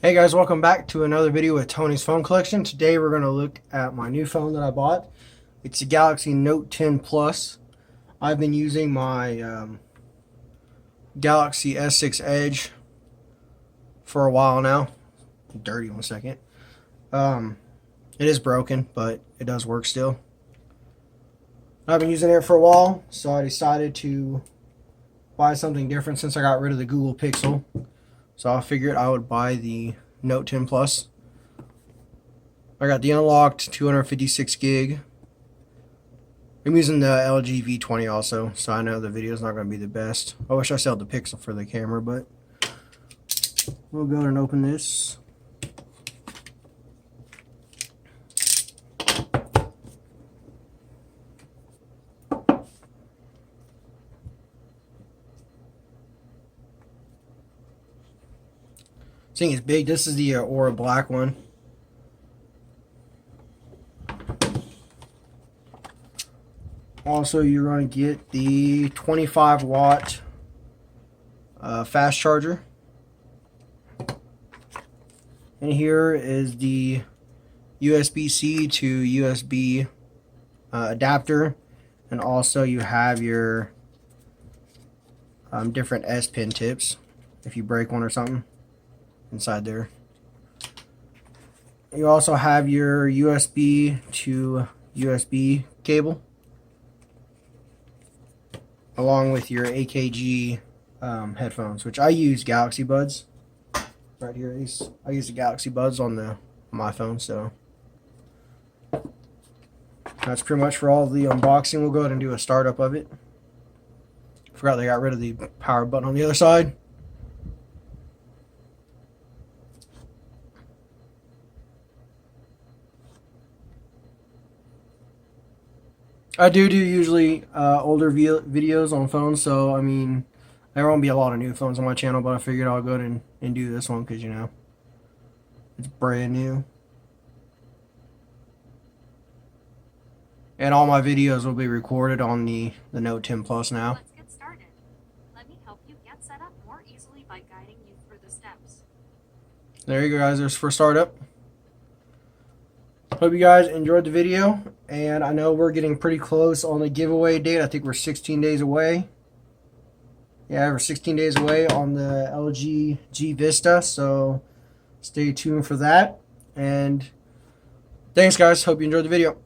Hey guys, welcome back to another video with Tony's phone collection. Today we're going to look at my new phone that I bought. It's a Galaxy Note 10 Plus. I've been using my Galaxy S6 Edge for a while now. Dirty 1 second. It is broken, but it does work still. I've been using it for a while, so I decided to buy something different since I got rid of the Google Pixel. So I figured I would buy the Note 10 Plus. I got the unlocked 256 gig. I'm using the LG V20 also, so I know the video is not going to be the best. I wish I still had the Pixel for the camera, but we'll go ahead and open this. This thing is big. This is the Aura Black one. Also, you're going to get the 25 watt fast charger. And here is the USB-C to USB adapter. And also you have your different S Pen tips if you break one or something inside there. You also have your USB to USB cable, along with your AKG headphones, which I use Galaxy Buds. Right here, I use the Galaxy Buds on my phone, so that's pretty much for all of the unboxing. We'll go ahead and do a startup of it. Forgot they got rid of the power button on the other side. I do usually older videos on phones, so I mean, there won't be a lot of new phones on my channel, but I figured I'll go ahead and do this one because, you know, it's brand new. And all my videos will be recorded on the Note 10 Plus now. Let's get started. Let me help you get set up more easily by guiding you through the steps. There you go, guys. There's for startup. Hope you guys enjoyed the video, and I know we're getting pretty close on the giveaway date. I think we're 16 days away. Yeah, we're 16 days away on the LG G Vista, so stay tuned for that. And thanks, guys. Hope you enjoyed the video.